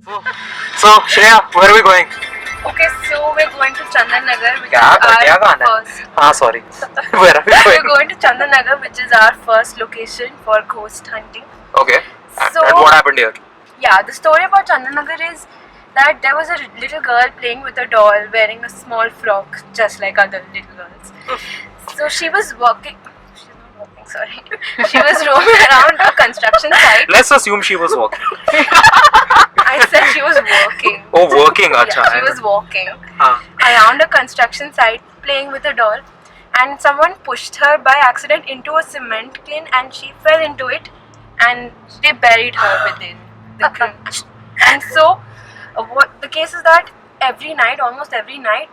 So Shreya, where are we going? Okay, so we're going to Chandan Nagar, which क्या is our गाना है? first. हाँ, sorry. Where are we We're going? going to Chandan Nagar, which is our first location for ghost hunting. Okay. So- And what happened here? Yeah, the story about Chandan Nagar is that there was a little girl playing with a doll wearing a small frock, just like other little girls. So she was walking. She's not walking, sorry. She was roaming around a construction site. Let's assume she was walking. I said she was walking. Oh, working. Acha. Yeah, she was walking हाँ. around a construction site playing with a doll, and someone pushed her by accident into a cement kiln and she fell into it, and they buried her within the kiln. And so what the case is that almost every night,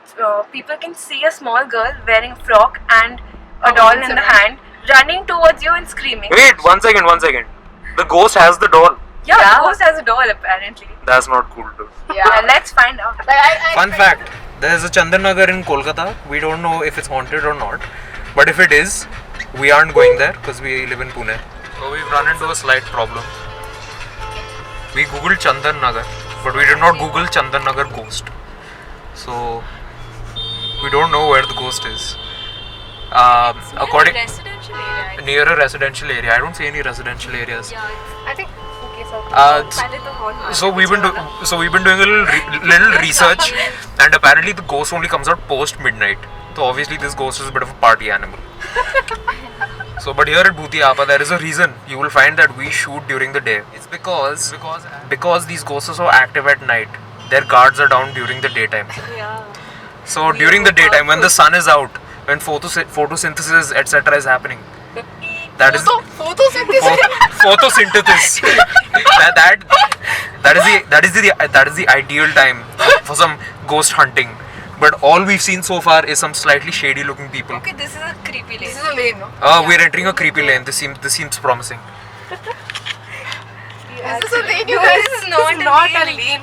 people can see a small girl wearing a frock and a doll in the hand running towards you and screaming. Wait, one second. The ghost has the doll. Yeah, the ghost has a doll apparently. That's not cool, dude. Yeah, let's find out. Fun fact, there is a Chandan Nagar in Kolkata. We don't know if it's haunted or not, but if it is, we aren't going there because we live in Pune. So we've run into a slight problem. We googled Chandan Nagar, but we did not google Chandan Nagar ghost. So we don't know where the ghost is. According Residential area. near a residential area, I don't see any residential areas. I think. Okay, so. So we've been doing a little research, and apparently the ghost only comes out post midnight. So obviously this ghost is a bit of a party animal. So but here at Bhuti Apa there is a reason. You will find that we shoot during the day. It's because these ghosts are so active at night. Their guards are down during the daytime. Yeah. So during the daytime when the sun is out, when photosynthesis etc. is happening, that is photosynthesis. that is the ideal time for some ghost hunting. But all we've seen so far is some slightly shady looking people. Okay, this is a creepy lane. This is a lane, no? We're entering a creepy lane. This seems promising. This is a lane, you No, guys. this is not a lane.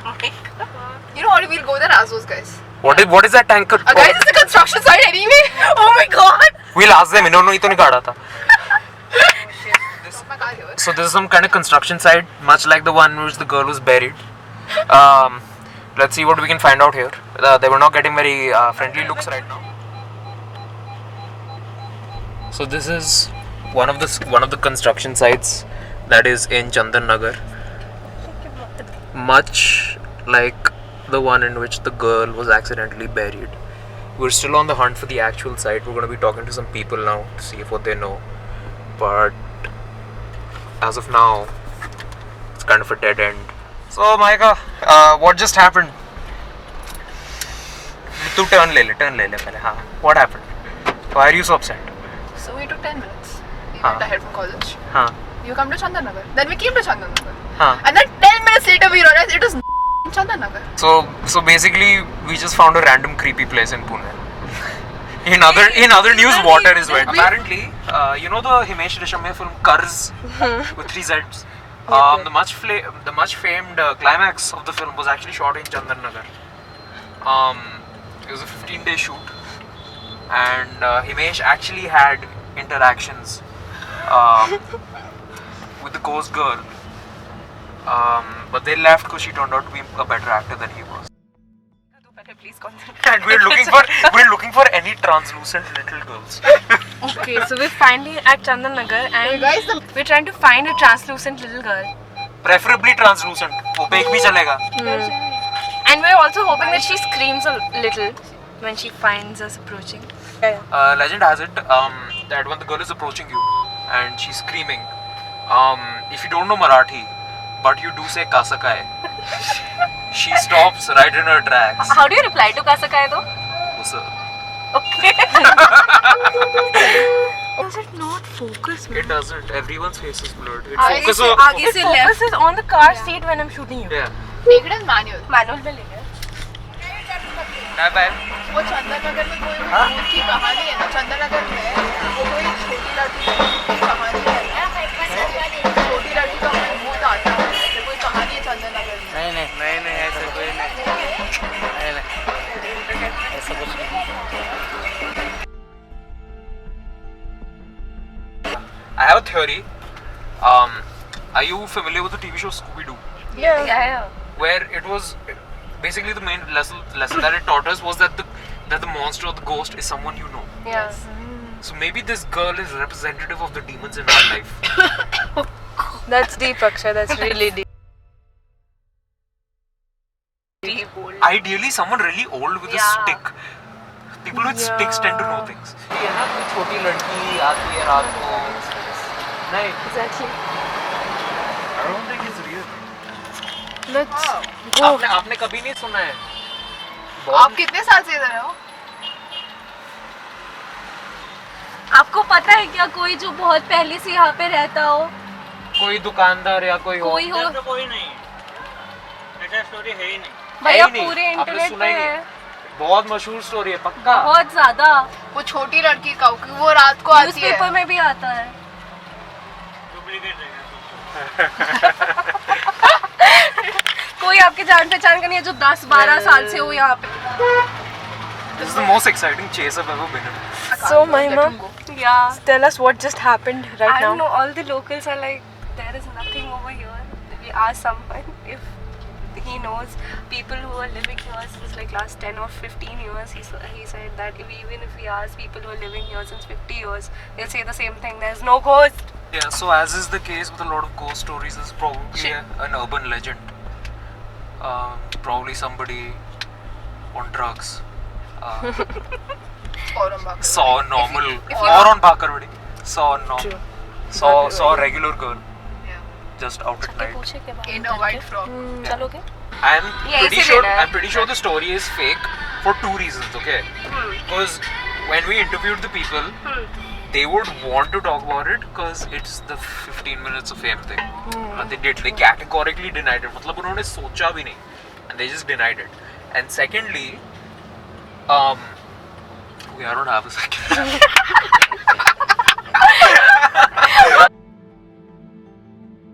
You know what? We'll go there as those guys. What is that tanker? Guys, it's a construction site anyway. Oh my god. We'll ask them. इन्होंने ही तो निकाला था. My car here. So this is some kind of construction site, much like the one in which the girl was buried. Let's see what we can find out here. They were not getting very friendly looks right now. So this is one of the construction sites that is in Chandan Nagar, much like the one in which the girl was accidentally buried. We're still on the hunt for the actual site. We're going to be talking to some people now to see what they know. But as of now, it's kind of a dead end. So Maika, what just happened? Tu turn le pehle. हाँ. What happened? Why are you so upset? So we took 10 minutes. We Huh. went ahead from college. हाँ. You come to Chandan Nagar. Then we came to Chandan Nagar. हाँ. And then 10 minutes later we realized it was in Chandan Nagar. So basically, we just found a random creepy place in Pune. In other news, water is wet. Apparently, you know the Himesh Reshammiya film Karz with 3 Z's. The much famed climax of the film was actually shot in Chandan Nagar. It was a 15-day shoot, and Himesh actually had interactions with the ghost girl, but they left because she turned out to be a better actor than he was. Please concentrate. And we're looking for any translucent little girls. Okay, so we're finally at Chandan Nagar and Guys, we're trying to find a translucent little girl. Preferably translucent. Opaque bhi chalega. And we're also hoping that she screams a little when she finds us approaching. Legend has it that when the girl is approaching you and she's screaming, if you don't know Marathi, but you do say Kasakai, she stops right in her tracks. How do you reply to Kasakai though? Usa. Okay. Does it not focus? It doesn't. Everyone's face is blurred. It Aage focuses se- on. aage It se left. focuses on the car seat when I'm shooting you. Yeah. Take it as manual. Manual पे ले गया. Bye bye. वो चंदन नगर में कोई भूत की कहानी है ना. चंदन नगर में वो कोई छोटी लड़की की कहानी है ना. छोटी लड़की का भूत आता है. ऐसे कोई कहानी है चंदन नगर में. नहीं ऐसा कोई नहीं ऐसा कुछ नहीं. I have a theory. Are you familiar with the TV show Scooby Doo? Yeah. where it was basically the main lesson that it taught us was that the monster or the ghost is someone you know. Yeah. So maybe this girl is representative of the demons in our life. That's deep, Akshay. That's really deep. Ideally, someone really old with a stick. People with sticks tend to know things. ये ना कोई छोटी लड़की आती है रात को. नहीं. Exactly. I don't think it's real. Let's go. आपने कभी नहीं सुना है? आप कितने साल से इधर हो? आपको पता है क्या कोई जो बहुत पहले से यहाँ पे रहता हो? कोई दुकानदार या कोई हो? कोई हो? तो कोई नहीं, ऐसा स्टोरी है ही नहीं। भैया है ही नहीं, पूरे आपने इंटरनेट सुना पे ही नहीं। है। बहुत मशहूर स्टोरी है पक्का। बहुत ज्यादा। वो छोटी लड़की का क्योंकि वो रात को आती है। न्यूज़पेपर में भी आता है। डुप्लीकेट है कोई आपके जान पहचान का नहीं है जो 10-12 साल से हो यहाँ पे। This is the most exciting chase I've ever been in. So, Mahima, Yeah. tell us what just happened right I now. don't know. All the locals are like, there is nothing over here. We asked someone if he knows people who are living here since like last 10 or 15 years. He said that even if we ask people who are living here since 50 years, they'll say the same thing. There's no ghost. Yeah, so as is the case with a lot of ghost stories, this is probably an urban legend. Probably somebody on drugs और हम बात saw a normal if you- or on Bakarwadi saw a normal saw a regular girl Yeah. just out at night. पूछे के बाद in a white frock. चलोगे? I'm Yeah, pretty इसी sure दिन है। I'm pretty sure the story is fake for two reasons. Okay, because when we interviewed the people, they would want to talk about it because it's the 15 minutes of fame thing. But they categorically denied it. मतलब उन्होंने सोचा भी नहीं, and they just denied it. And secondly, I don't have a second.